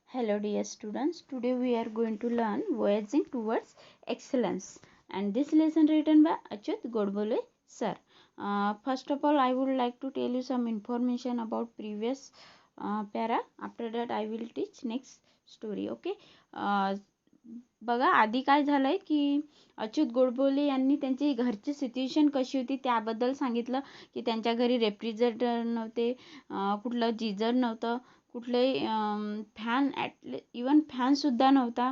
Hello dear students, today we are going to learn Voyaging Towards Excellence, and this lesson written by Achyut Godbole sir. First of all, I would like to tell you some information about previous para. After that I will teach next story. Okay. बघा आधी काय झालंय की अच्युत गोडबोले यांनी त्यांची घरची situation कशी होती त्याबद्दल सांगितलं की त्यांच्या घरी रेफ्रिजरेटर नव्हते, कुठलं जीजर नव्हतं, कुठले फॅन इवन फॅनसुद्धा नव्हता,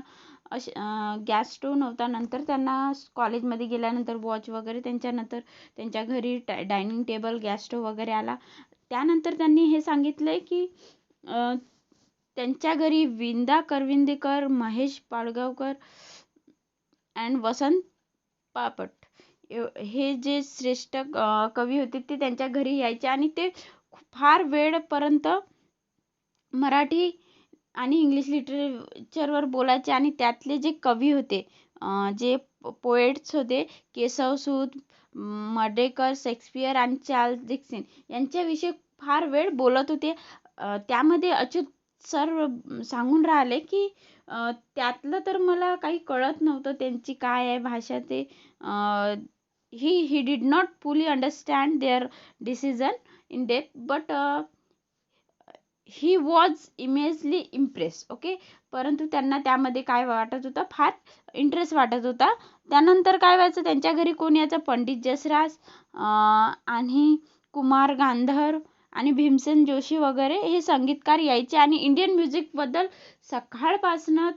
गॅस स्टोव नव्हता. नंतर त्यांना कॉलेजमध्ये गेल्यानंतर वॉच वगैरे, त्यांच्यानंतर त्यांच्या घरी डायनिंग टेबल, गॅस स्टोव वगैरे आला. त्यानंतर त्यांनी हे सांगितलं की त्यांच्या घरी विंदा करविंदेकर, महेश पाडगावकर अँड वसंत पापट हे जे श्रेष्ठ कवी होते ते त्यांच्या घरी यायचे आणि ते फार वेळपर्यंत मराठी आणि इंग्लिश लिटरेचरवर बोलायचे. आणि त्यातले जे कवी होते, जे पोएट्स होते, केशवसूत, मर्ढेकर, शेक्सपियर आणि चार्ल्स डिकेन्स यांच्याविषयी फार वेळ बोलत होते. त्यामध्ये अच्युत सर सांगून राहिले की त्यातलं तर मला काही कळत नव्हतं, त्यांची काय आहे भाषा ते. He did not fully understand their decision in depth, but he was immensely impress. Okay. परंतु त्यांना त्यामध्ये काय वाटत होतं, फार इंटरेस्ट वाटत होता. त्यानंतर काय व्हायचं, त्यांच्या घरी कोण यायचं, पंडित जसराज आणि कुमार गांधर आणि भीमसेन जोशी वगैरे हे संगीतकार यायचे आणि इंडियन म्युझिकबद्दल सकाळपासनं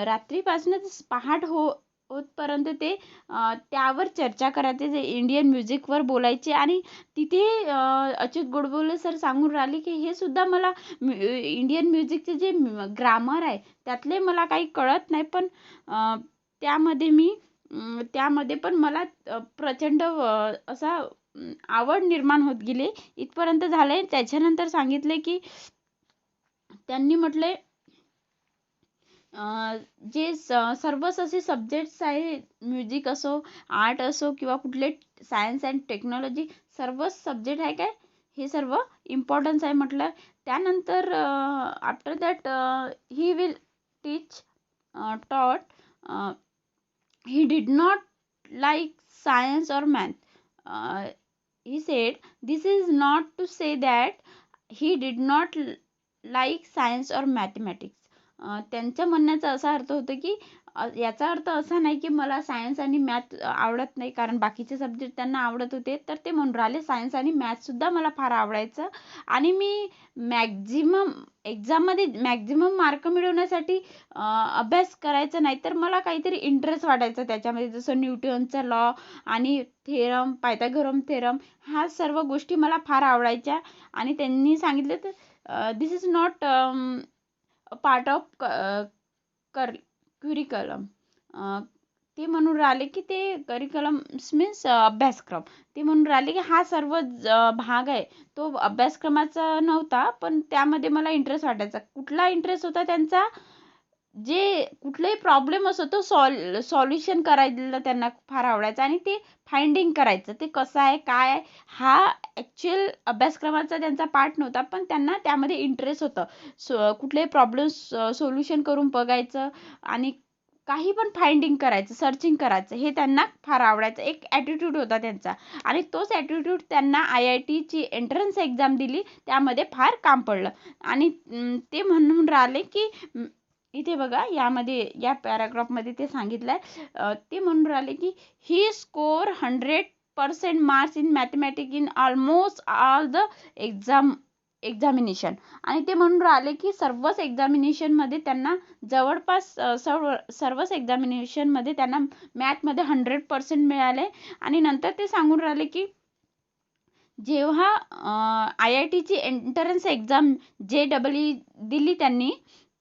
रात्रीपासूनच पहाट होतपर्यंत ते त्यावर चर्चा करायचे, जे इंडियन म्युझिकवर बोलायचे. आणि तिथे अच्युत गोडबोले सर सांगून राहिले की हे सुद्धा मला इंडियन म्युझिकचे जे ग्रामर आहे त्यातले मला काही कळत नाही, पण त्यामध्ये पण मला प्रचंड असा आवड निर्माण होत गेली. इथपर्यंत झाले. त्याच्यानंतर सांगितले की त्यांनी म्हटले जे सर्वच असे सब्जेक्ट्स आहे, म्युझिक असो, आर्ट असो किंवा कुठले सायन्स अँड टेक्नॉलॉजी, सर्वच सब्जेक्ट आहे काय, हे सर्व इम्पॉर्टन्स आहे म्हटलं. त्यानंतर आफ्टर दॅट ही विल टीच टॉट. ही डिड नॉट लाईक सायन्स और math. he said this is not to say that he did not like science or mathematics. त्यांच्या म्हणण्याचा असा अर्थ होतो की याचा अर्थ असा नाही की मला सायन्स आणि मॅथ आवडत नाही, कारण बाकीचे सब्जेक्ट त्यांना आवडत होते. तर ते म्हणून राहिले सायन्स आणि मॅथसुद्धा मला फार आवडायचं आणि मी एक्झाममध्ये मॅक्झिमम मार्क मिळवण्यासाठी अभ्यास करायचा नाही, तर मला काहीतरी इंटरेस्ट वाटायचा त्याच्यामध्ये, जसं न्यूटनचा लॉ आणि थेरम, पायथागोरस थेरम, ह्या सर्व गोष्टी मला फार आवडायच्या. आणि त्यांनी सांगितलं तर this is not part of curriculum. ते म्हणून राहिले की ते करिक्युलम्स मीन्स अभ्यासक्रम. ते म्हणून राहिले की हा सर्व भाग आहे तो अभ्यासक्रमाचा नव्हता, पण त्यामध्ये मला इंटरेस्ट वाटायचा. कुठला इंटरेस्ट होता त्यांचा, जे कुठलाही प्रॉब्लेम असो तो सॉल्युशन करायला त्यांना फार आवडायचं आणि ते फाइंडिंग करायचं, ते कसं आहे काय आहे. हा ॲक्च्युअल अभ्यासक्रमाचा त्यांचा पार्ट नव्हता, पण त्यांना त्यामध्ये इंटरेस्ट होतं. कुठलेही प्रॉब्लेम सोल्युशन करून बघायचं आणि काही पण फाइंडिंग करायचं, सर्चिंग करायचं, हे त्यांना फार आवडायचं. एक ॲटिट्यूड होता त्यांचा आणि तोच ॲटिट्यूड त्यांना IITची एंट्रन्स एक्झाम दिली त्यामध्ये फार काम पडलं. आणि ते म्हणून राहिले की इथे बघा यामध्ये या पॅराग्राफमध्ये ते सांगितलं आहे, ते म्हणून राहिले की he score 100% marks in mathematics in almost all the examination. आणि ते म्हणून राहिले की सर्वच एक्झामिनेशनमध्ये त्यांना जवळपास सर्वच एक्झामिनेशनमध्ये त्यांना मॅथमध्ये 100% मिळाले. आणि नंतर ते सांगून राहिले की जेव्हा IITची एंट्रन्स एक्झाम JEE दिली त्यांनी,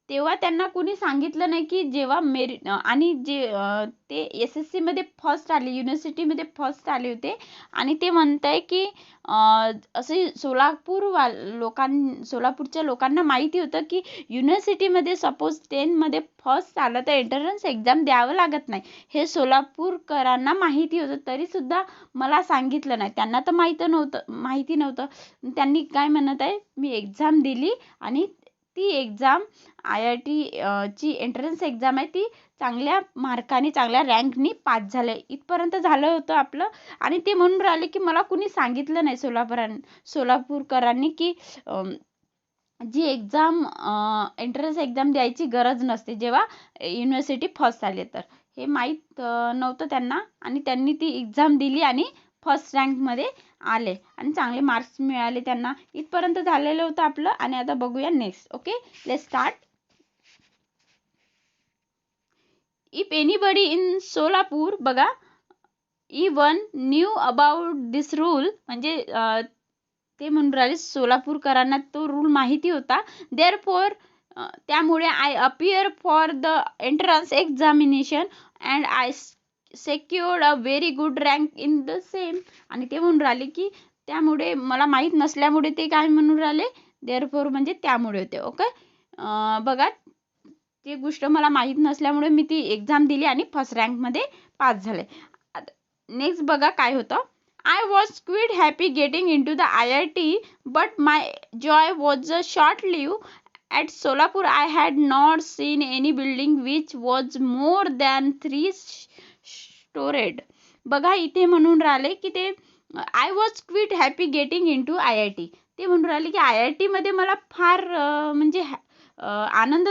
तेव्हा त्यांना कुणी सांगितलं नाही की जेव्हा आणि जे ते SSCमध्ये फर्स्ट आले, युनिव्हर्सिटीमध्ये फर्स्ट आले होते. आणि ते म्हणत आहे की असे सोलापूरच्या लोकांना माहिती होतं की युनिव्हर्सिटीमध्ये सपोज 10मध्ये फर्स्ट आलं तर एंट्रन्स एक्झाम द्यावं लागत नाही, हे सोलापूरकरांना माहिती होतं, तरीसुद्धा मला सांगितलं नाही. त्यांना तर माहिती नव्हतं. त्यांनी काय म्हणत आहे, मी एक्झाम दिली आणि ती एक्झाम IIT ची एंट्रन्स एक्झाम आहे ती चांगल्या मार्काने चांगल्या रँकनी पास झाले. इथपर्यंत झालं होतं आपलं. आणि ते म्हणून राहिले की मला कुणी सांगितलं नाही सोलापूरकरांनी की जी एक्झाम एंट्रन्स एक्झाम द्यायची गरज नसते जेव्हा युनिव्हर्सिटी फर्स्ट आले तर. हे माहीत नव्हतं त्यांना आणि त्यांनी ती एक्झाम दिली आणि फर्स्ट रँकमध्ये आले आणि चांगले मार्क्स मिळाले त्यांना. इथपर्यंत झालेलं होतं आपलं. आणि आता बघूया next. Okay, let's start. If anybody in Solapur, बघा, even knew about this rule, म्हणजे ते म्हणून राहिले सोलापूरकरांना तो रूल माहिती होता. देअरफॉर, त्यामुळे I appear for the entrance examination and I secured a very good rank in the same. आणि ते म्हणून राहिले की त्यामुळे मला माहीत नसल्यामुळे ते काय म्हणून राहिले, देअरफॉर म्हणजे त्यामुळे होते. ओके, बघा, ती गोष्ट मला माहीत नसल्यामुळे मी ती एक्झाम दिली आणि फर्स्ट रँकमध्ये पास झाले. नेक्स्ट बघा काय होतं. I was quite happy getting into the IIT, but my joy was short-lived. At Solapur, I had not seen any building which was more than 3 storied. बघा, इथे म्हणून राहिले की ते I was quite happy getting into IIT. ते म्हणून राहिले की IIT मध्ये मला फार म्हणजे आनंद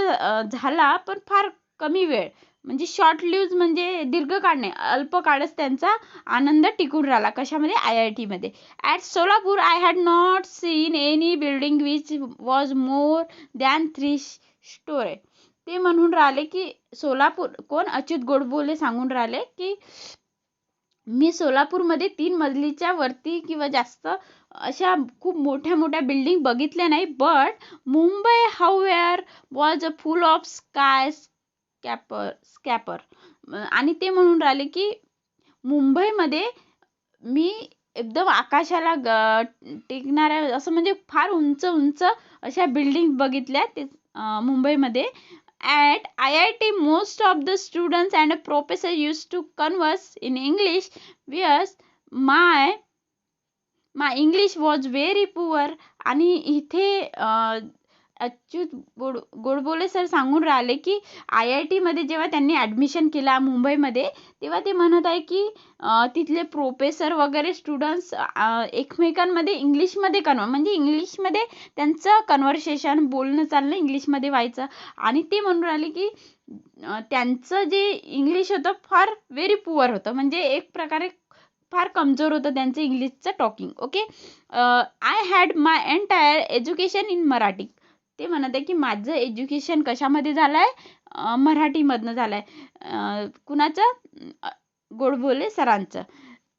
झाला, पण फार कमी वेळ, म्हणजे शॉर्ट लिव्ह म्हणजे दीर्घकाळ नाही, अल्प काळच त्यांचा आनंद टिकून राहिला. कशामध्ये, IIT मध्ये. At Solapur I had not seen any building which was more than 3 story. ते म्हणून राहिले की सोलापूर, कोण, अच्युत गोडबोले सांगून राहिले की मी सोलापूरमध्ये 3 मजलीच्या वरती किंवा जास्त अशा खूप मोठ्या मोठ्या बिल्डिंग बघितल्या नाही. But Mumbai however was full of scraper. आणि ते म्हणून राहिले की मुंबईमध्ये मी एकदम आकाशाला टेकणाऱ्या, असं म्हणजे फार उंच उंच अशा बिल्डिंग बघितल्या ते मुंबईमध्ये. At IIT, most of the students and professors used to converse in English, whereas my English was very poor. आणि इथे अच्युत गोडबोले सर सांगून राहिले की IIT मध्ये जेव्हा त्यांनी ॲडमिशन केला मुंबईमध्ये, तेव्हा ते म्हणत आहे की तिथले प्रोफेसर वगैरे स्टुडंट्स एकमेकांमध्ये इंग्लिशमध्ये म्हणजे इंग्लिशमध्ये त्यांचं कन्व्हर्सेशन, बोलणं चालणं इंग्लिशमध्ये व्हायचं. आणि ते म्हणून राहिले की त्यांचं जे इंग्लिश होतं फार व्हेरी पुअर होतं, म्हणजे एक प्रकारे फार कमजोर होतं त्यांचं इंग्लिशचं talking. Okay, I had my entire education in Marathi. ते म्हणत आहे की माझं एज्युकेशन कशामध्ये झालं आहे, मराठीमधनं झालं आहे. कुणाचं, गोडबोले सरांचं.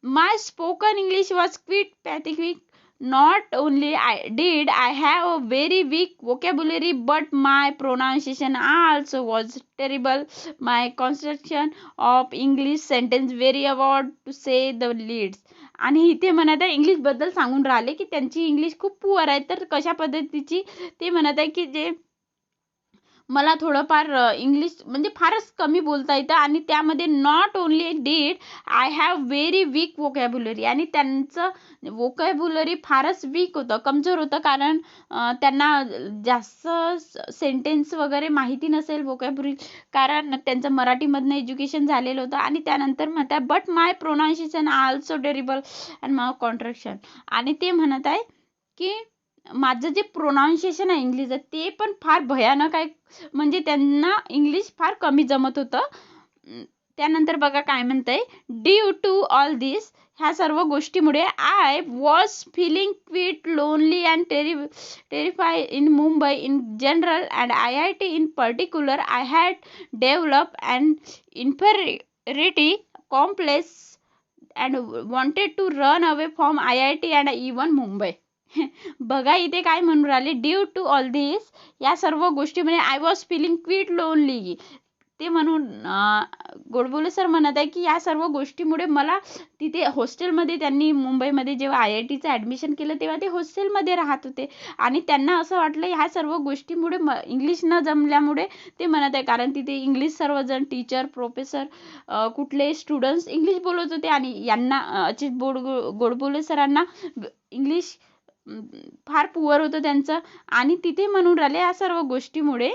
My spoken English was quite pathetic. Not only did I have a very weak vocabulary, but my pronunciation also was terrible. My construction of English sentence very awkward to say the least. आणि इथे म्हणत आहे English बद्दल सांगून राहिले की त्यांची English खूप पुअर आहे. तर कशा पद्धतीची, ते म्हणत आहे की जे मला थोडंफार इंग्लिश म्हणजे फारच कमी बोलता येतं. आणि त्यामध्ये not only did I have very weak vocabulary. आणि त्यांचं वोकॅब्युलरी फारच वीक होतं, कमजोर होतं, कारण त्यांना जास्त सेंटेन्स वगैरे माहिती नसेल वोकॅब्युलरी, कारण त्यांचं मराठीमधनं एज्युकेशन झालेलं होतं. आणि त्यानंतर म्हणतात but my pronunciation also terrible and my contraction. आणि ते म्हणत आहे की माझं जे प्रोनाऊन्सिएशन आहे इंग्लिशचं ते पण फार भयानक आहे, म्हणजे त्यांना इंग्लिश फार कमी जमत होतं. त्यानंतर बघा काय म्हणतंय, ड्यू टू ऑल दिस, ह्या सर्व गोष्टीमुळे I was feeling quite lonely and terrify in Mumbai in general and IIT in particular. I had develop and inferiority complex and wanted to run away from IIT and even Mumbai. बघा इथे काय म्हणून राहिले, due to all दिस, या सर्व गोष्टीमध्ये I was feeling quite lonely. ते म्हणून गोडबोले सर म्हणत आहे की या सर्व गोष्टीमुळे मला तिथे हॉस्टेलमध्ये, त्यांनी मुंबईमध्ये जेव्हा IITचं ॲडमिशन केलं तेव्हा ते हॉस्टेलमध्ये राहत होते. आणि त्यांना असं वाटलं ह्या सर्व गोष्टीमुळे इंग्लिश न जमल्यामुळे ते म्हणत आहे, कारण तिथे इंग्लिश सर्वजण टीचर, प्रोफेसर, कुठले स्टुडंट्स इंग्लिश बोलत होते. आणि यांना अच्युत गोडबोले सरांना इंग्लिश फार पुअर होतं त्यांचं आणि तिथे म्हणून राहिले या सर्व गोष्टीमुळे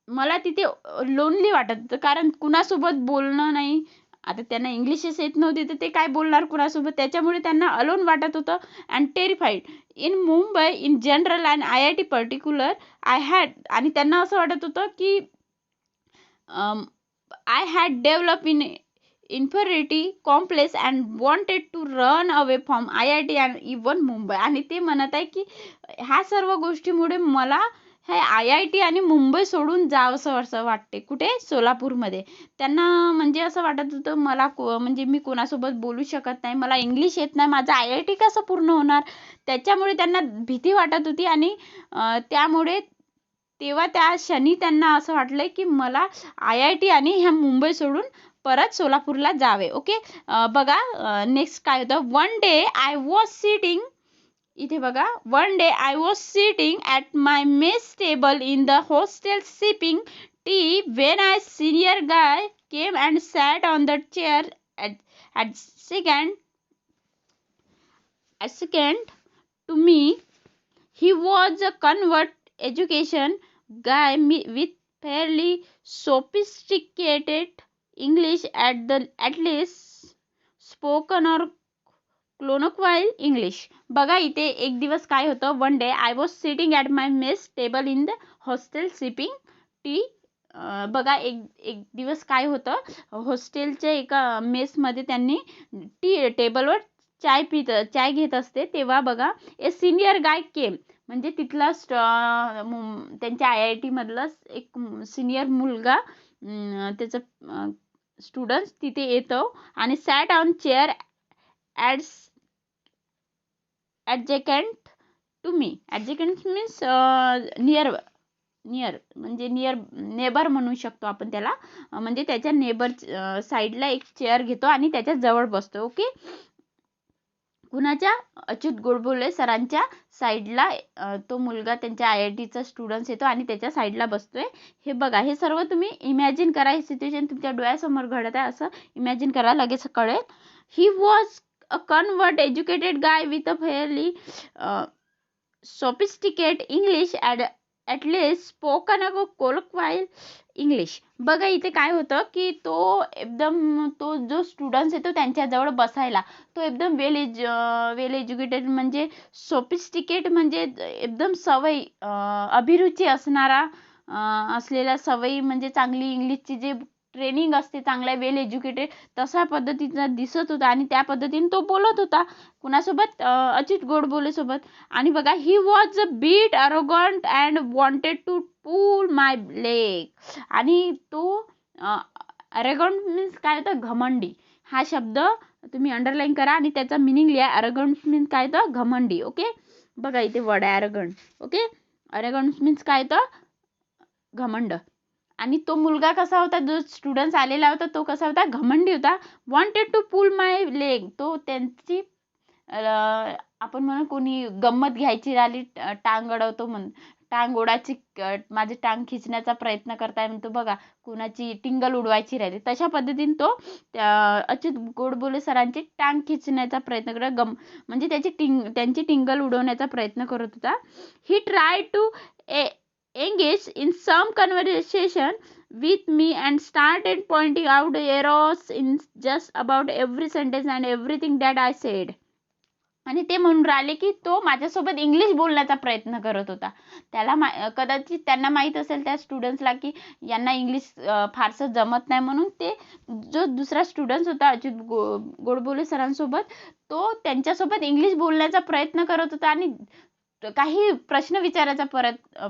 मला तिथे लोनली वाटत होतं, कारण कुणासोबत बोलणं नाही. आता त्यांना इंग्लिशच येत नव्हती तर ते काय बोलणार कुणासोबत, त्याच्यामुळे त्यांना अलोन वाटत होतं and terrified. In Mumbai in general and IIT particular I had, आणि त्यांना असं वाटत होतं की I had develop in inferiority complex and wanted to run away from IIT and even Mumbai. आणि ते म्हणत आहे की ह्या सर्व गोष्टीमुळे मला हे IIT आणि मुंबई सोडून जावंसं असं वाटते. कुठे? सोलापूरमध्ये. त्यांना म्हणजे असं वाटत होतं मला म्हणजे मी कोणासोबत बोलू शकत नाही, मला इंग्लिश येत नाही, माझं IIT कसं पूर्ण होणार, त्याच्यामुळे त्यांना भीती वाटत होती. आणि त्यामुळे तेव्हा त्या क्षणी त्यांना असं वाटलं की मला IIT आणि ह्या मुंबई सोडून परत सोलापूरला जावे. ओके, बघा नेक्स्ट काय होतं. One day I was sitting, इथे बघा, one day I was sitting at my mess table in the hostel sipping T when a senior guy came and sat on the chair at second to me. He was a convert education guy with fairly sophisticated English, at least spoken or colloquial English. बघा इथे एक दिवस काय होतं. One day I was sitting at my mess table in the hostel sipping T. बघा एक दिवस काय होतं, हॉस्टेलच्या एका मेसमध्ये त्यांनी टेबलवर चाय घेत असते, तेव्हा बघा ए सिनियर गाय केम, म्हणजे तिथला त्यांच्या IIT मधला एक सिनियर मुलगा, त्याचं स्टुडंट तिथे येतो आणि sat on chair adjacent to me. Adjacent means near म्हणजे नेबर म्हणू शकतो आपण त्याला. म्हणजे त्याच्या नेबर साईडला एक चेअर घेतो आणि त्याच्या जवळ बसतो. ओके, कुणाच्या? अच्युत गोडबोले सरांच्या साईडला तो मुलगा त्यांच्या IITचा स्टुडंट्स येतो आणि त्याच्या साईडला बसतोय. हे बघा, हे सर्व तुम्ही इमॅजिन करा. ही सिच्युएशन तुमच्या डोळ्यासमोर घडत आहे असं इमॅजिन करा, लगेच कळेल. ही was a convert educated guy with a fairly sophisticated English, at least spoken a colloquial English. बघा इथे काय होतं की तो जो स्टुडंट्स येतो त्यांच्याजवळ बसायला, तो एकदम वेल एज्युकेटेड म्हणजे सोफिस्टिकेट म्हणजे एकदम सवय अभिरुची असलेल्या सवयी म्हणजे चांगली इंग्लिशची जे ट्रेनिंग असते चांगल्या वेल एज्युकेटेड तशा पद्धतीचा दिसत होता आणि त्या पद्धतीने तो बोलत होता. कुणासोबत? अच्युत गोडबोले सोबत. आणि बघा, he was a bit arrogant and wanted to pull my leg. आणि तो अरोगंट मीन्स काय होतं? घमंडी. हा शब्द तुम्ही अंडरलाईन करा आणि त्याचा मिनिंग लिहा. अरोगंट मीन्स काय होतं? घमंडी. ओके, बघा इथे वर्ड आहे अरोगंट. ओके, अरोगंट मीन्स काय होतं? घमंड. आणि तो मुलगा कसा होता, जो स्टुडंट्स आलेला होता तो कसा होता? घमंडी होता. Wanted to pull my leg, तो त्यांची आपण म्हणून कोणी गंमत घ्यायची राहिली, टांग अडवतो टांग ओढायची, माझी टांग खिचण्याचा प्रयत्न करताय म्हणतो बघा, कुणाची टिंगल उडवायची राहिली तशा पद्धतीने तो अच्युत गोडबोले सरांची टांग खिचण्याचा प्रयत्न करत म्हणजे त्यांची टिंगल उडवण्याचा प्रयत्न करत होता. He try to engage in some conversation with me and started pointing out errors in just about every sentence and everything that I said. आणि ते म्हणून राहिले की तो माझ्यासोबत इंग्लिश बोलण्याचा प्रयत्न करत होता. त्याला कदाचित त्यांना माहीत असेल त्या स्टुडंट्सला की यांना इंग्लिश फारसं जमत नाही, म्हणून ते जो दुसरा स्टुडंट्स होता अच्युत गोडबोले सरांसोबत, तो त्यांच्यासोबत इंग्लिश बोलण्याचा प्रयत्न करत होता आणि काही प्रश्न विचारायचा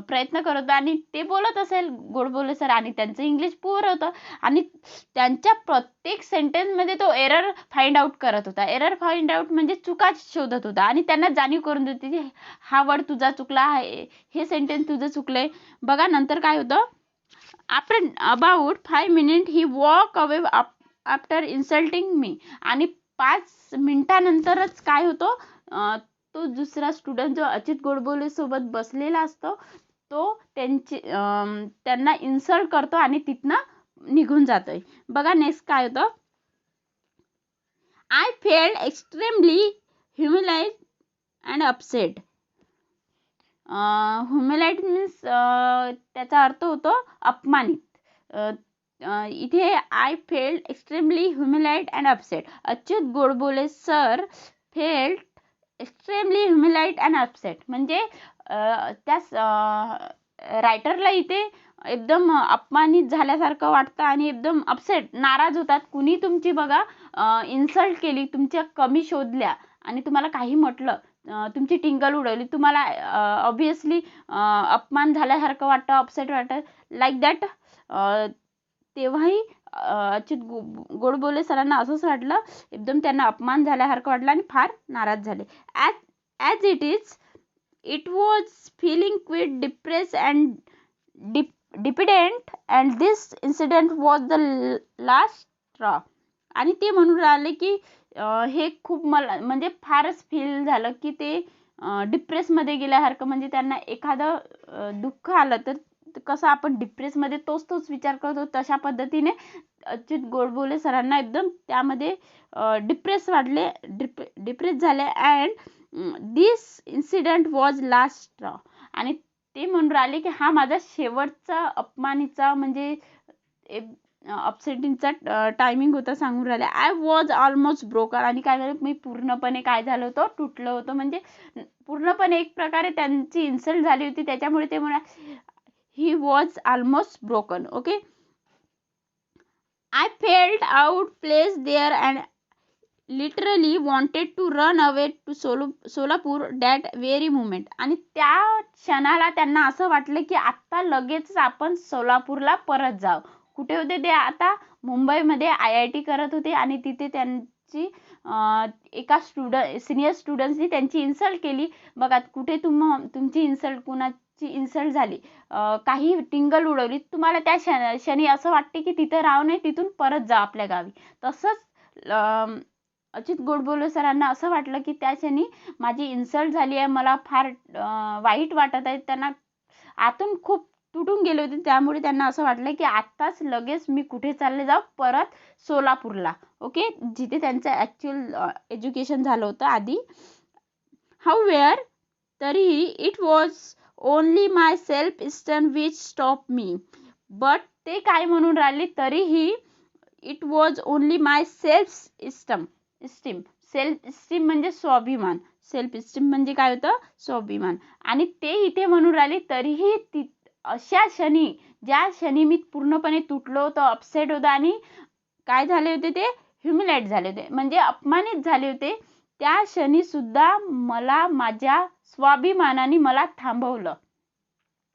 प्रयत्न करत होता. आणि ते बोलत असेल गोडबोले सर आणि त्यांचं इंग्लिश पुअर होतं आणि त्यांच्या प्रत्येक सेंटेन्समध्ये तो एरर फाइंड आउट करत होता. एरर फाइंड आउट म्हणजे चुका शोधत होता आणि त्यांना जाणीव करून देते की हा वर्ड तुझा चुकला, हे सेंटेन्स तुझं चुकलंय. बघा नंतर काय होतं. After about 5 minutes he walk away after insulting me. आणि 5 मिनिटानंतरच काय होतं, तो दुसरा स्टुडंट जो अच्युत गोडबोले सोबत बसलेला असतो तो त्यांना इन्सल्ट करतो आणि तिथनं निघून जातोय. बघा नेक्स्ट काय होतं. I felt extremely humiliated and upset. Humiliated means त्याचा अर्थ होतो अपमानित. इथे I felt extremely humiliated and upset. Achyut Godbole sir felt extremely humiliated and upset म्हणजे त्या रायटरला इथे एकदम अपमानित झाल्यासारखं वाटतं आणि एकदम अपसेट, नाराज होतात. कुणी तुमची बघा इन्सल्ट केली, तुमच्या कमी शोधल्या आणि तुम्हाला काही म्हटलं, तुमची टिंगल उडवली, तुम्हाला ऑब्विसली अपमान झाल्यासारखं वाटतं, अपसेट वाटतं, लाईक दॅट. तेव्हाही अच्युत गोडबोले सरांना असंच वाटलं, एकदम त्यांना अपमान झाल्यासारखं वाटलं आणि फार नाराज झाले. As it was feeling quit depress and dependent and this incident was the last straw. आणि ते म्हणून राहिले की हे खूप मला म्हणजे फारच फील झालं की ते डिप्रेसमध्ये गेल्यासारखं, म्हणजे त्यांना एखादं दुःख आलं तर कसं आपण डिप्रेसमध्ये तोच विचार करतो, तशा पद्धतीने अच्युत गोडबोले सरांना एकदम त्यामध्ये डिप्रेस झाले. And this incident was last straw. आणि ते म्हणून राहिले की हा माझा शेवटचा अपमानीचा म्हणजे अपसेटिंगचा टायमिंग होता सांगून राहिले. I was almost broken. आणि काय झालं, मी पूर्णपणे काय झालं होतं, तुटलं होतं, म्हणजे पूर्णपणे एक प्रकारे त्यांची इन्सल्ट झाली होती, त्याच्यामुळे ते म्हणा he was almost broken. Okay. I felt out place there and literally wanted to run away to Solapur that very moment. आणि त्या क्षणाला त्यांना असं वाटलं की आत्ता लगेच आपण सोलापूरला परत जाऊ. कुठे होते ते आता, मुंबईमध्ये IIT करत होते आणि तिथे त्यांची एका सिनियर स्टुडंट्सनी त्यांची इन्सल्ट केली. बघा कुठे तुमची इन्सल्ट, कुणाची इन्सल्ट झाली, काही टिंगल उडवली, तुम्हाला त्या क्षणी असं वाटते की तिथे राहू नये, तिथून परत जा आपल्या गावी. तसंच अच्युत गोडबोले सरांना असं वाटलं की त्या क्षणी माझी इन्सल्ट झाली आहे, मला फार वाईट वाटत आहे, त्यांना आतून खूप तुटून गेले होते, त्यामुळे त्यांना असं वाटलं की आत्ताच लगेच मी कुठे चालले जाऊ, परत सोलापूरला. ओके, जिथे त्यांचं ॲक्च्युअल एज्युकेशन झालं होतं आधी. हाऊएव्हर तरीही it was only my self esteem which stop me. But ते काय म्हणून राहिले, तरीही it was only my self esteem. Self esteem म्हणजे स्वाभिमान, सेल्फ इस्टीम म्हणजे काय होतं, स्वाभिमान. आणि ते इथे म्हणून राहिले तरीही अशा क्षणी, ज्या क्षणी मी पूर्णपणे तुटलो होतो, अपसेट होतो आणि काय झाले होते, ते ह्युमिलेट झाले होते, म्हणजे अपमानित झाले होते, त्या क्षणी सुद्धा मला माझ्या स्वाभिमानाने मला थांबवलं.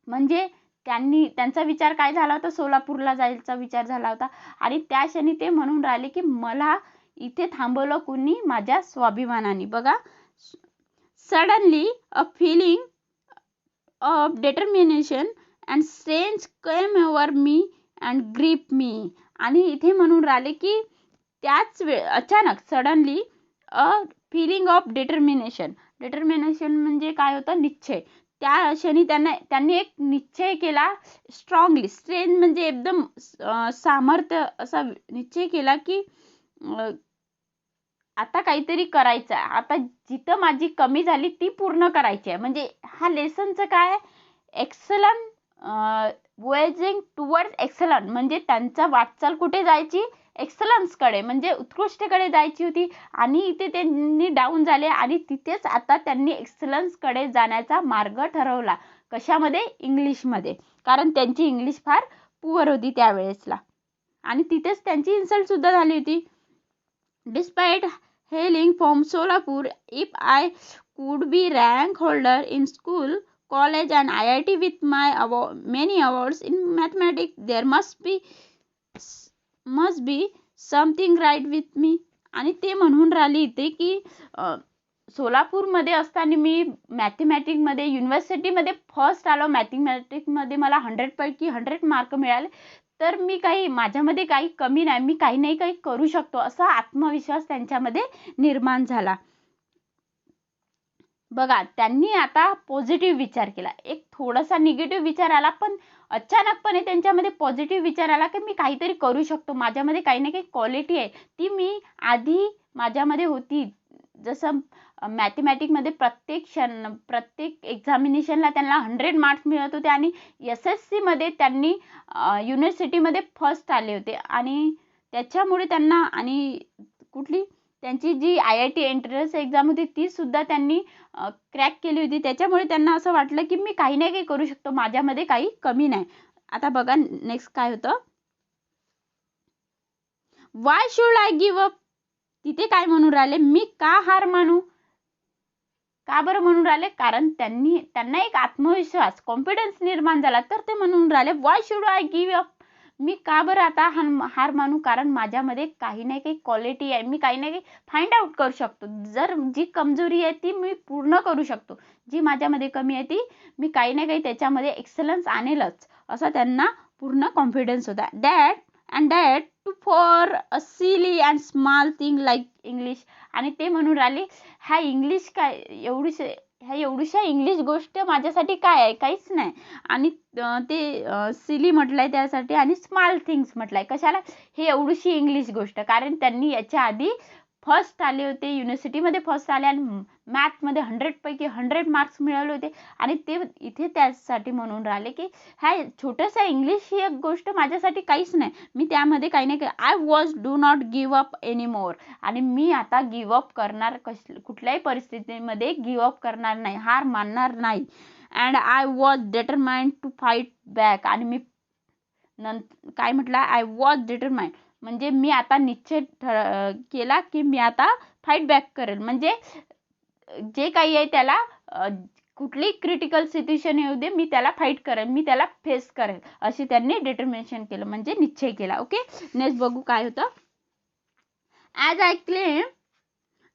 म्हणजे त्यांचा विचार काय झाला होता, सोलापूरला जायचा विचार झाला होता आणि त्या क्षणी ते म्हणून राहिले की मला इथे थांबवलं कुणी, माझ्या स्वाभिमानाने. बघा, suddenly a feeling of determination and strange came over me and grip me. आणि इथे म्हणून राहिले की त्याच वेळ अचानक suddenly a feeling of determination म्हणजे काय होतं, निश्चय. त्या क्षणी त्यांनी एक निश्चय केला, स्ट्रॉंगली. स्ट्रेंज म्हणजे एकदम सामर्थ्य असा निश्चय केला की आता काहीतरी करायचं आहे, आता जिथं माझी कमी झाली ती पूर्ण करायची आहे. म्हणजे हा लेसनचं काय, एक्सलंट वॉयजिंग टुवर्ड्स एक्सलंट, म्हणजे त्यांचा वाटचाल कुठे जायची, एक्सलन्सकडे, म्हणजे उत्कृष्टकडे जायची होती. आणि इथे त्यांनी डाऊन झाले आणि तिथेच आता त्यांनी एक्सलन्सकडे जाण्याचा मार्ग ठरवला. कशामध्ये, इंग्लिशमध्ये, कारण त्यांची इंग्लिश फार पुअर होती त्यावेळेसला आणि तिथेच त्यांची इन्सल्ट सुद्धा झाली होती. Despite hailing from Solapur, if I could be rank holder in school, college and IIT with my many awards in mathematics, there must be something right with me. आणि ते म्हणून राहिले इथे की सोलापूरमध्ये असताना मी मॅथमॅटिक्समध्ये युनिव्हर्सिटीमध्ये फर्स्ट आलो, मॅथमॅटिक्समध्ये मला 100 पैकी 100 मार्क मिळाले, तर मी माझ्यामध्ये काही कमी नाही, मी काही नाही काही करू शकतो, असा आत्मविश्वास त्यांच्यामध्ये निर्माण झाला. बघा, त्यांनी आता पॉझिटिव्ह विचार केला. एक थोडासा निगेटिव्ह विचार आला, पण अचानकपणे त्यांच्यामध्ये पॉझिटिव्ह विचार आला की मी काहीतरी करू शकतो, माझ्यामध्ये काही ना काही क्वालिटी आहे, ती मी आधी माझ्यामध्ये होती. जसं मॅथमॅटिकमध्ये प्रत्येक एक्झामिनेशनला त्यांना 100 मार्क्स मिळत होते आणि SSC मध्ये त्यांनी युनिव्हर्सिटीमध्ये फर्स्ट आले होते आणि त्याच्यामुळे त्यांना आणि कुठली त्यांची जी IIT एंट्रन्स एक्झाम होती ती सुद्धा त्यांनी क्रॅक केली होती. त्याच्यामुळे त्यांना असं वाटलं की मी काही ना काही करू शकतो, माझ्यामध्ये काही कमी नाही. आता बघा नेक्स्ट काय होतं, Y should I give up. तिथे काय म्हणून राहिले, मी का हार मानू. का बरं म्हणून राहिले, कारण त्यांना एक आत्मविश्वास कॉन्फिडन्स निर्माण झाला, तर ते म्हणून राहिले why should I give up. मी का बरं आता हार मानू, कारण माझ्यामध्ये काही ना काही क्वालिटी आहे, मी काही ना काही फाइंड आउट करू शकतो. जर जी कमजोरी आहे ती मी पूर्ण करू शकतो, जी माझ्यामध्ये कमी आहे ती मी काही ना काही त्याच्यामध्ये एक्सलन्स आणेलच, असा त्यांना पूर्ण कॉन्फिडन्स होता. That too for a silly and small thing like English. आणि ते म्हणून राहिले ह्या एवढीशा इंग्लिश गोष्ट माझ्यासाठी काय आहे, काहीच नाही. आणि ते सिली म्हटलंय त्यासाठी आणि स्मॉल थिंग्स म्हटलंय कशाला, हे एवढीशी इंग्लिश गोष्ट, कारण त्यांनी याच्या आधी फर्स्ट आले होते, युनिव्हर्सिटीमध्ये फर्स्ट आले आणि मॅथमध्ये 100 पैकी 100 मार्क्स मिळवले होते. आणि ते इथे त्यासाठी म्हणून राहिले की ह्या छोटंसं इंग्लिश ही एक गोष्ट माझ्यासाठी काहीच नाही, मी त्यामध्ये काही नाही. I do not give up any more. आणि मी आता गिव्ह अप करणार, कुठल्याही परिस्थितीमध्ये गिव्ह अप करणार नाही, हार मानणार नाही. And I was determined to fight back. आणि मी काय म्हटलं, आय वॉज डिटरमाइंड म्हणजे मी आता निश्चय केला की मी आता फाईट बॅक करेल, म्हणजे जे काही आहे त्याला कुठली क्रिटिकल सिच्युएशन येऊ दे, मी त्याला फाईट करेल, मी त्याला फेस करेल, अशी त्यांनी डिटर्मिनेशन केलं, म्हणजे निश्चय केला. ओके, नेक्स्ट बघू काय होतं. As I claim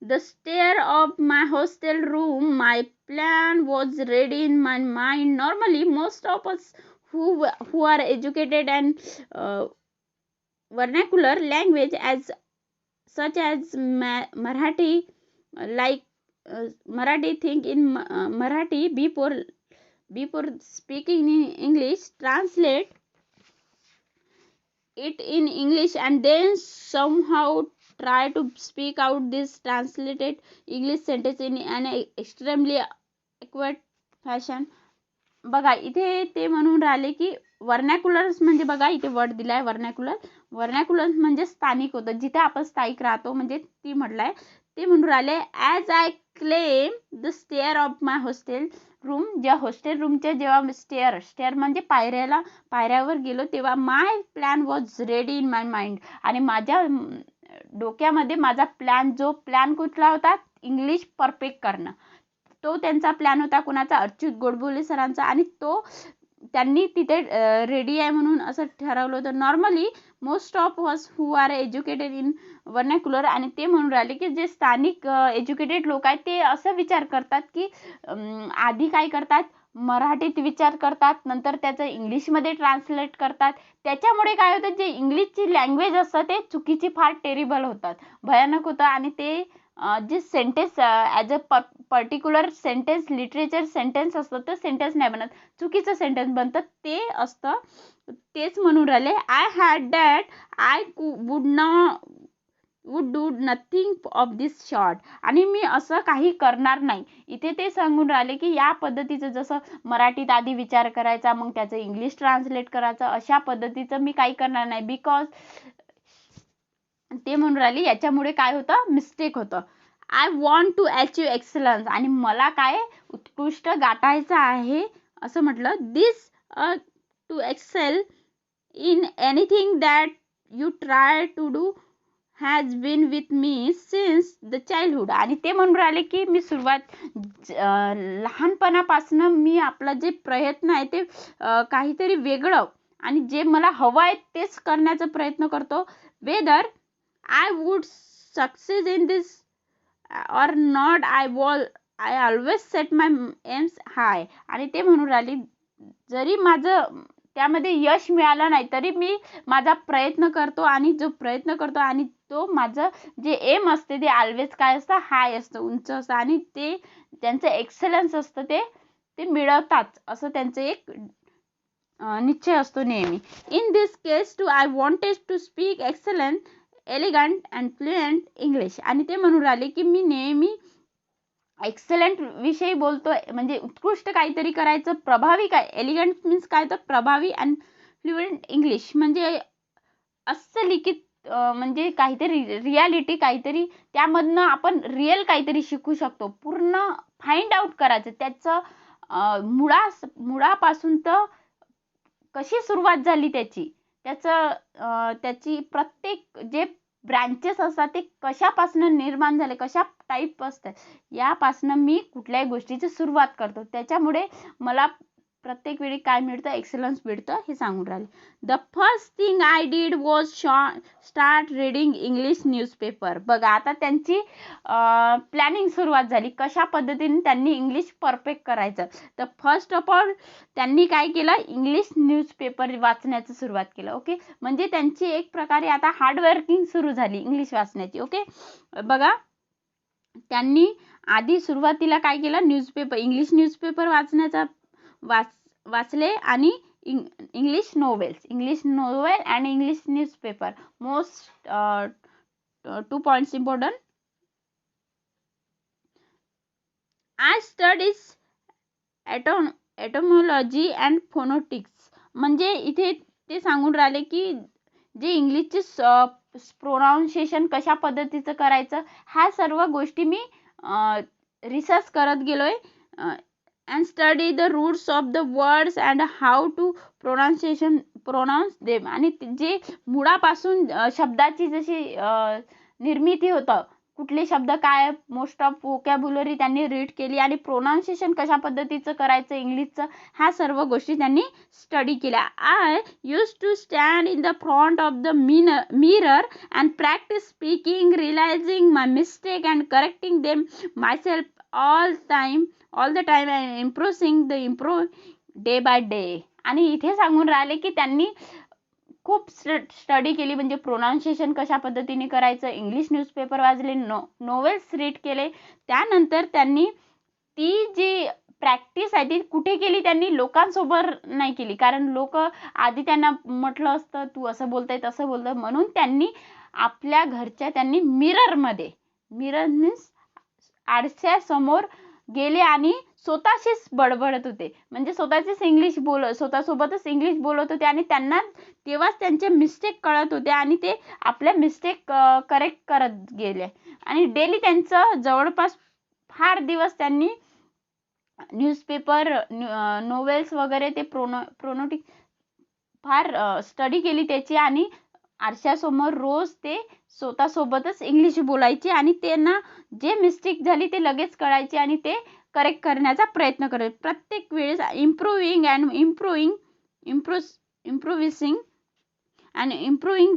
the stair of my hostel room, my plan was ready in my mind. Normally, most of us who are educated and vernacular language as such as Marathi, like Marathi, think in Marathi before speaking in English, translate it in English, and then somehow try to speak out this translated English sentence in an extremely awkward fashion. बघा इथे ते म्हणून राहिले की वर्नॅक्युलर्स म्हणजे बघा इथे word दिलाय वर्नॅक्युलर म्हणजे स्थानिक होतं, जिथे आपण स्थायिक राहतो, म्हणजे ती म्हटलंय. ते म्हणून राहिले as I claim the stair of my hostel room. ज्या हॉस्टेल रूमच्या जेव्हा स्टेअर म्हणजे पायऱ्यावर गेलो, तेव्हा my plan was ready in my mind. आणि माझ्या डोक्यामध्ये माझा जो प्लॅन कुठला होता, इंग्लिश परफेक्ट करणं, तो त्यांचा प्लॅन होता. कुणाचा, अच्युत गोडबोले सरांचा. आणि तो त्यांनी तिथे रेडी आहे म्हणून असं ठरवलं होतं. Normally most of us who are educated in vernacular. आणि ते म्हणून राहिले की जे स्थानिक एज्युकेटेड लोक आहेत ते असं विचार करतात की आधी काय करतात, मराठीत विचार करतात, नंतर त्याचं इंग्लिशमध्ये ट्रान्सलेट करतात. त्याच्यामुळे काय होतं, जे इंग्लिशची लँग्वेज असतं ते चुकीची फार टेरिबल होतात, भयानक होतं. आणि ते जे sentence as a particular sentence, literature sentence असतं, तर सेंटेन्स नाही बनत, चुकीचं सेंटेन्स बनतं, ते असतं. तेच म्हणून राहिले I had that I would do nothing of this short. आणि मी असं काही करणार नाही. इथे ते सांगून राहिले की या पद्धतीचं, जसं मराठीत आधी विचार करायचा, मग त्याचं इंग्लिश ट्रान्सलेट करायचं, अशा पद्धतीचं मी काही करणार नाही. बिकॉज ते म्हणून राहिले याच्यामुळे काय होतं, मिस्टेक होतं. I want to achieve excellence. आणि मला काय उत्कृष्ट गाठायचं आहे असं म्हटलं. This to excel in anything that you try to do has been with me since the childhood. आणि ते म्हणून राहिले की मी लहानपणापासून मी आपला जे प्रयत्न आहे ते काहीतरी वेगळं आणि जे मला हवं आहे तेच करण्याचा प्रयत्न करतो. Whether I would success in this or not, I always set my aims high. आणि ते म्हणून राहिली जरी माझं त्यामध्ये यश मिळालं नाही तरी मी माझा प्रयत्न करतो, आणि जो प्रयत्न करतो आणि तो माझं जे एम असते ते ऑलवेज काय असतं, हाय असतं, उंच असतं. आणि ते त्यांचं एक्सलन्स असतं, ते मिळवतात असं त्यांचं एक निश्चय असतो नेहमी. In this case too I wanted to speak excellent, elegant and fluent English. आणि ते म्हणून राहिले की मी नेहमी एक्सलंट विषयी बोलतोय, म्हणजे उत्कृष्ट काहीतरी करायचं, प्रभावी काय, एलिगंट मीन्स काय तर प्रभावी, आणि फ्लुएंट इंग्लिश म्हणजे असं लिखित म्हणजे काहीतरी रियालिटी, काहीतरी त्यामधनं आपण रिअल काहीतरी शिकू शकतो. पूर्ण फाइंड आउट करायचं त्याचं मुळापासून तर कशी सुरुवात झाली त्याची, त्याची प्रत्येक जे ब्रँचेस असतात ते कशापासून निर्माण झाले, कशा टाईप असतात, यापासून मी कुठल्याही गोष्टीची सुरुवात करतो. त्याच्यामुळे मला प्रत्येक वेळी काय मिळतं, एक्सलन्स मिळतं, हे सांगून राहिले. The first thing I did was start reading English newspaper. बघा आता त्यांची प्लॅनिंग सुरुवात झाली, कशा पद्धतीने त्यांनी इंग्लिश परफेक्ट करायचं. तर फर्स्ट ऑफ ऑल त्यांनी काय केलं, इंग्लिश न्यूजपेपर वाचण्याचं सुरुवात केलं. ओके, म्हणजे त्यांची एक प्रकारे आता हार्डवर्किंग सुरू झाली इंग्लिश वाचण्याची. ओके, बघा त्यांनी आधी सुरुवातीला काय केलं, इंग्लिश न्यूजपेपर वाचले आणि English novel and English newspaper. Most 2 points important. I studies etymology and phonetics. म्हणजे इथे ते सांगून राहिले की जे इंग्लिशचे प्रोनाऊन्सिएशन कशा पद्धतीचं करायचं, ह्या सर्व गोष्टी मी रिसर्च करत गेलोय. And study the roots of the words and how to pronounce them. आणि जे मुळापासून शब्दाची जशी निर्मिती होतं, कुठले शब्द काय, मोस्ट ऑफ वोकॅब्युलरी त्यांनी रीड केली, आणि प्रोनाऊन्सिएशन कशा पद्धतीचं करायचं इंग्लिशचं, ह्या सर्व गोष्टी त्यांनी स्टडी केल्या. I use to stand in the front of the mirror and practise speaking, realising my mistake and correcting them myself all the time and improve day by day. आणि इथे सांगून राहिले की त्यांनी खूप स्टडी केली, म्हणजे प्रोनाऊन्सिएशन कशा पद्धतीने करायचं, इंग्लिश न्यूजपेपर वाचले, नोवेल्स रीड केले. त्यानंतर त्यांनी ती जी प्रॅक्टिस आहे ती कुठे केली, त्यांनी लोकांसोबत नाही केली, कारण लोक आधी त्यांना म्हटलं असतं तू असं बोलताय तसं बोलतंय, म्हणून त्यांनी आपल्या घरच्या त्यांनी मिरर मीन्स आरशासमोर गेले आणि स्वतःशीच बडबडत होते, म्हणजे स्वतःसोबतच इंग्लिश बोलत होते, आणि त्यांना तेव्हाच त्यांचे मिस्टेक कळत होते, आणि ते आपल्या मिस्टेक करेक्ट करत गेले. आणि डेली त्यांचं जवळपास फार दिवस त्यांनी न्यूजपेपर, नोवेल्स वगैरे ते प्रोनोटिक फार स्टडी केली त्याची, आणि आरशासमोर रोज ते स्वतःसोबतच इंग्लिश बोलायचे, आणि त्यांना जे मिस्टेक झाली ते लगेच कळायचे, आणि ते करेक्ट करण्याचा प्रयत्न करायचे. प्रत्येक वेळेस इम्प्रूव्हिंग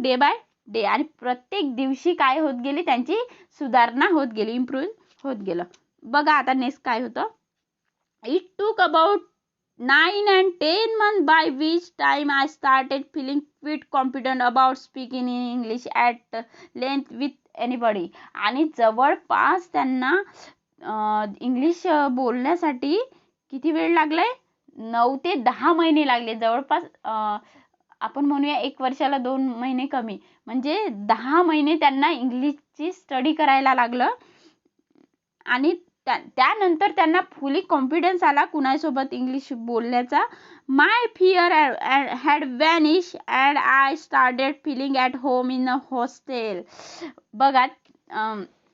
डे बाय डे. आणि प्रत्येक दिवशी काय होत गेली, त्यांची सुधारणा होत गेली, इम्प्रूव्ह होत गेलं. बघा आता नेक्स्ट काय होतं. It took about 9 and 10 months, by which time I started feeling quite confident about speaking in English at length with anybody. आणि जवळपास त्यांना इंग्लिश बोलण्यासाठी किती वेळ लागलाय, 9 ते 10 महिने लागले. जवळपास आपण म्हणूया 1 वर्षाला 2 महिने कमी, म्हणजे 10 महिने त्यांना इंग्लिशची स्टडी करायला लागलं. आणि त्यानंतर त्यांना फुली कॉन्फिडन्स आला कुणासोबत इंग्लिश बोलण्याचा. My fear had vanish and I started feeling at home in a hostel. बघा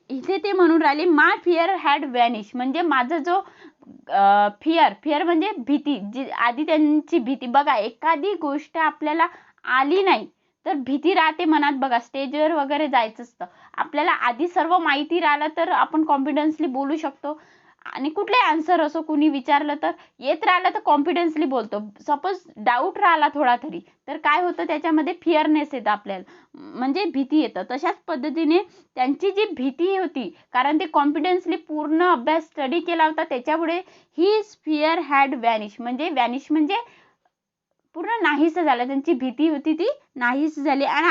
इथे ते म्हणून राहिले माय फिअर हॅड व्हॅनिश, म्हणजे माझा जो फिअर म्हणजे भीती, जी आधी त्यांची भीती. बघा एखादी गोष्ट आपल्याला आली नाही तर भीती राहते मनात. बघा स्टेजवर वगैरे जायचं असतं, आपल्याला आधी सर्व माहिती राहिलं तर आपण कॉन्फिडन्सली बोलू शकतो, आणि कुठले आन्सर असो कुणी विचारलं तर येत राहिलं तर कॉन्फिडन्सली बोलतो. सपोज डाऊट राहिला थोडा तरी तर काय होतं, त्याच्यामध्ये फिअरनेस येतं आपल्याला, म्हणजे भीती येतं. तशाच पद्धतीने त्यांची जी भीती होती, कारण ते कॉन्फिडन्सली पूर्ण अभ्यास स्टडी केला होता, त्याच्यामुळे हिज फिअर हॅड व्हॅनिश, म्हणजे व्हॅनिश म्हणजे पूर्ण नाहीस झालं. त्यांची भीती होती ती नाहीस झाली. आणि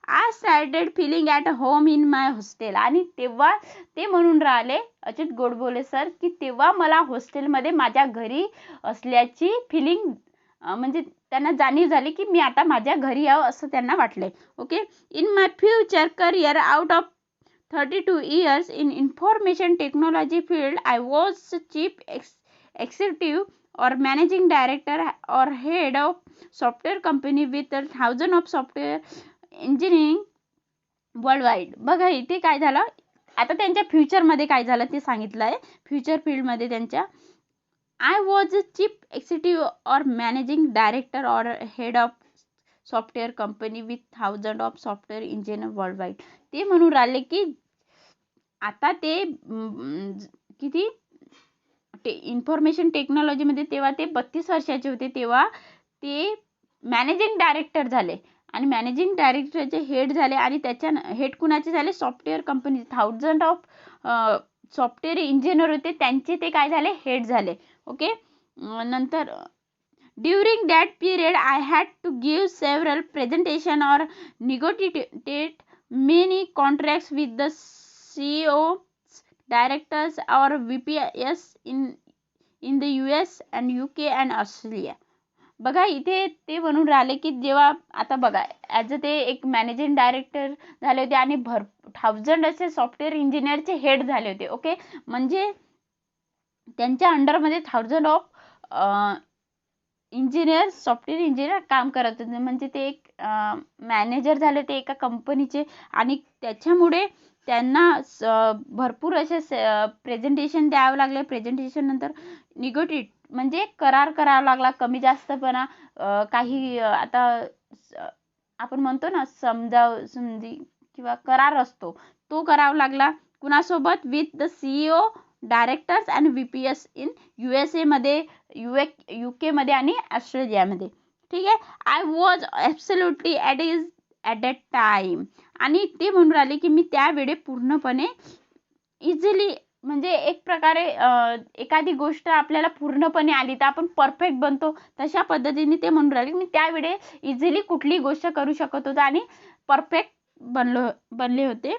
I started feeling at home in my hostel. आणि तेव्हा ते म्हणून राहिले अच्युत गोडबोले सर की तेव्हा मला हॉस्टेलमध्ये माझ्या घरी असल्याची फिलिंग, म्हणजे त्यांना जाणीव झाली की मी आता माझ्या घरी यावं असं त्यांना वाटलंय. Okay, in my future career out of 32 years in information technology field. I was chief executive or managing director or head of software company with a thousand of software engineering worldwide. बघा इथे काय झालं, आता त्यांच्या फ्युचरमध्ये काय झालं ते सांगितलं आहे. फ्युचर फील्डमध्ये त्यांच्या I was a chief executive और मॅनेजिंग डायरेक्टर और head of software company with thousand of software engineer world wide. ते म्हणून राहिले की आता ते किती इन्फॉर्मेशन टेक्नॉलॉजीमध्ये तेव्हा ते 32 वर्षाचे होते, तेव्हा ते मॅनेजिंग डायरेक्टर झाले आणि मॅनेजिंग डायरेक्टरचे हेड झाले आणि त्याच्या हेड कुणाचे झाले, software company thousand of software engineer होते त्यांचे ते काय झाले, हेड झाले. ओके. नंतर during that period I had to give several presentation और negotiate many contracts with the CEO, directors और VPS in the US and UK and Australia. बघा इथे ते म्हणून राहिले की जेव्हा आता बघा ॲज ते एक मॅनेजिंग डायरेक्टर झाले होते आणि 1000 असे सॉफ्टवेअर इंजिनियरचे हेड झाले होते. ओके. म्हणजे त्यांच्या अंडरमध्ये 1000 ऑफ इंजिनियर सॉफ्टवेअर इंजिनियर काम करत होते. म्हणजे ते एक मॅनेजर झाले होते एका कंपनीचे आणि त्याच्यामुळे त्यांना भरपूर असे प्रेझेंटेशन द्यावं लागले. प्रेझेंटेशन नंतर निगोटिएट म्हणजे करार करावा लागला, कमी जास्तपणा काही आता आपण म्हणतो ना समजी किंवा करार असतो तो करावा लागला. कुणासोबत, with the CEO, directors and VPS in USA मध्ये, UK मध्ये आणि ऑस्ट्रेलियामध्ये. ठीक आहे. I was absolutely at that time. आणि ते म्हणून राहिले की मी त्यावेळी पूर्णपणे इझिली, म्हणजे एक प्रकारे एखादी गोष्ट आपल्याला पूर्णपणे आली तर आपण परफेक्ट बनतो, तशा पद्धतीने ते म्हणून राहिले मी त्यावेळी इझिली कुठली गोष्ट करू शकत होतो आणि परफेक्ट बनले होते.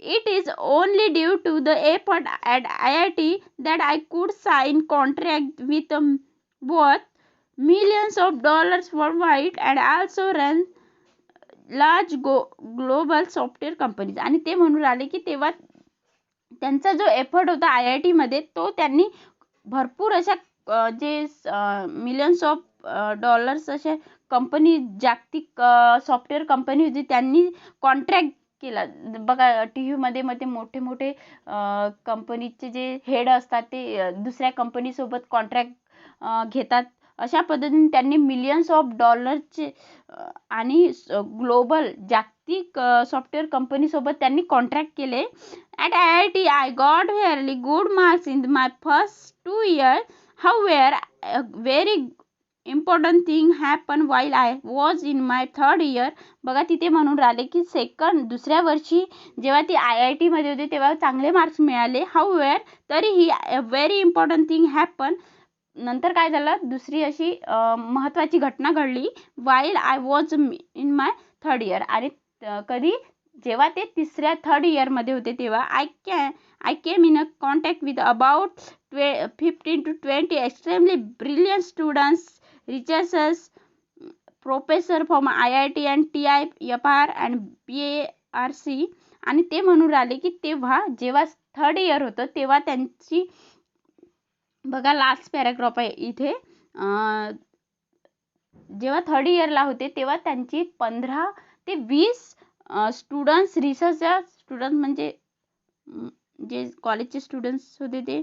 It is only due to the effort at IIT that I could sign contract with both millions of dollars worldwide and also run large global software companies. आणि ते म्हणून राहिले की तेव्हा त्यांचा जो एफर्ट होता IIT मध्ये तो त्यांनी भरपूर अशा जे मिलियन्स ऑफ डॉलर्स अशा कंपनी, जागतिक सॉफ्टवेअर कंपनी होती त्यांनी कॉन्ट्रॅक्ट केला. बघा TV मध्ये मध्ये मोठे मोठे कंपनीचे जे हेड असतात ते दुसऱ्या कंपनीसोबत कॉन्ट्रॅक्ट घेतात. अशा पद्धतीने त्यांनी मिलियन्स ऑफ डॉलरचे आणि ग्लोबल जागतिक सॉफ्टवेअर कंपनीसोबत त्यांनी कॉन्ट्रॅक्ट केले. At IIT, I got fairly good marks in my first 2 years. However, a very important thing happened while I was in my third year. बघा तिथे म्हणून राहिले की दुसऱ्या वर्षी जेव्हा ती IIT मध्ये होते तेव्हा चांगले मार्क्स मिळाले. However, तरीही a very important thing happened. नंतर काय झालं, दुसरी अशी महत्त्वाची घटना घडली while I was in my third year. आणि कधी, जेव्हा ते तिसऱ्या थर्ड इयरमध्ये होते तेव्हा I came in a contact with about 15 to 20 extremely brilliant students, researchers, professor from IIT and TIFR and BARC. आणि ते म्हणून राहिले की तेव्हा जेव्हा थर्ड इयर होतं तेव्हा त्यांची, बघा लास्ट पॅराग्राफ आहे इथे, जेव्हा थर्ड इयरला होते तेव्हा त्यांची 15 ते 20 स्टुडंट्स, रिसर्चर स्टुडंट म्हणजे जे कॉलेजचे स्टुडंट्स होते ते,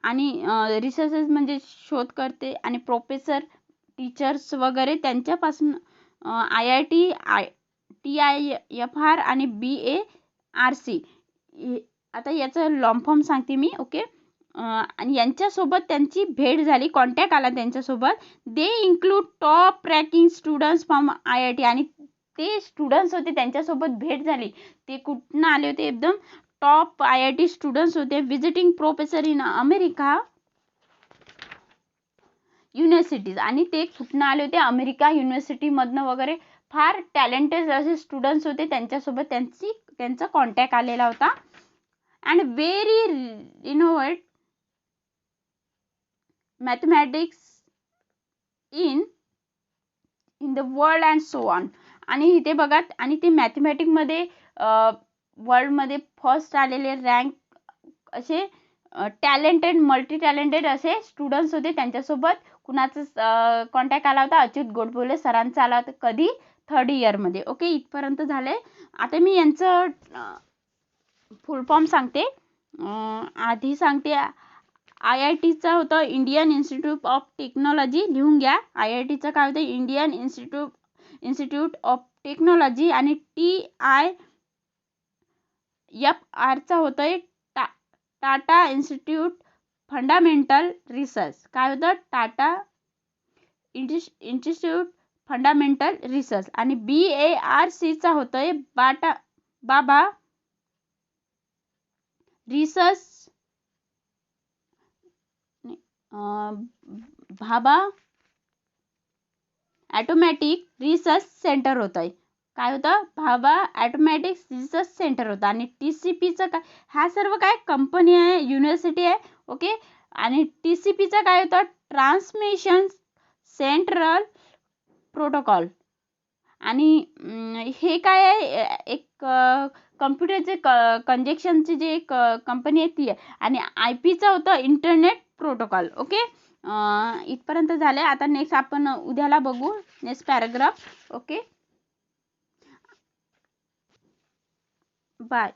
आणि रिसर्चर्स म्हणजे शोधकर्ते आणि प्रोफेसर, टीचर्स वगैरे त्यांच्यापासून IIT, TIFR आणि BARC. आता याचं लॉंग फॉर्म सांगते मी. ओके. आणि यांच्यासोबत त्यांची भेट झाली, कॉन्टॅक्ट आला त्यांच्यासोबत. They include top ranking students from IIT. आणि ते स्टुडंट्स होते त्यांच्यासोबत भेट झाली, ते कुठून आले होते, एकदम टॉप IIT स्टुडंट्स होते. Visiting professor in America universities. आणि ते कुठून आले होते, अमेरिका युनिव्हर्सिटीमधनं वगैरे. फार टॅलेंटेड असे स्टुडंट्स होते, त्यांच्यासोबत त्यांचा कॉन्टॅक्ट आलेला होता. And very renowned mathematics in the world and so on. आणि इथे बघा, आणि ते मॅथमॅटिकमध्ये वर्ल्डमध्ये फर्स्ट आलेले रँक असे टॅलेंटेड मल्टी टॅलेंटेड असे स्टुडंट्स होते. त्यांच्यासोबत कुणाचा कॉन्टॅक्ट आला होता? अच्युत गोडबोले सरांचा आला होता. कधी? 3rd इयरमध्ये. ओके, इथपर्यंत झाले. आता मी यांचं फुल फॉर्म सांगते. आधी सांगते IITचं होतं इंडियन इन्स्टिट्यूट ऑफ टेक्नॉलॉजी. लिहून घ्या. IITचं काय होतं? Indian institute of technology. आणि TIFRचं होतं टाटा इन्स्टिट्यूट फंडामेंटल रिसर्च. काय होतं? Tata institute fundamental research. आणि BARCचा होतोय बाबा research Bhabha automatic research centre होत आहे. काय होतं? भाभा ॲटोमॅटिक रिसर्च सेंटर होतं. आणि TCPचं काय? ह्या सर्व काय कंपनी आहे, युनिव्हर्सिटी आहे. ओके, आणि TCPचं काय होतं? Transmission central protocol. आणि हे काय आहे? एक कम्प्युटरचे कंजेक्शनची जी एक कंपनी आहे ती आहे. आणि IPचं होतं इंटरनेट प्रोटोकॉल. ओके, इथपर्यंत झाले. आता नेक्स्ट आपण उद्याला बघू नेक्स्ट पॅराग्राफ. Okay, bye.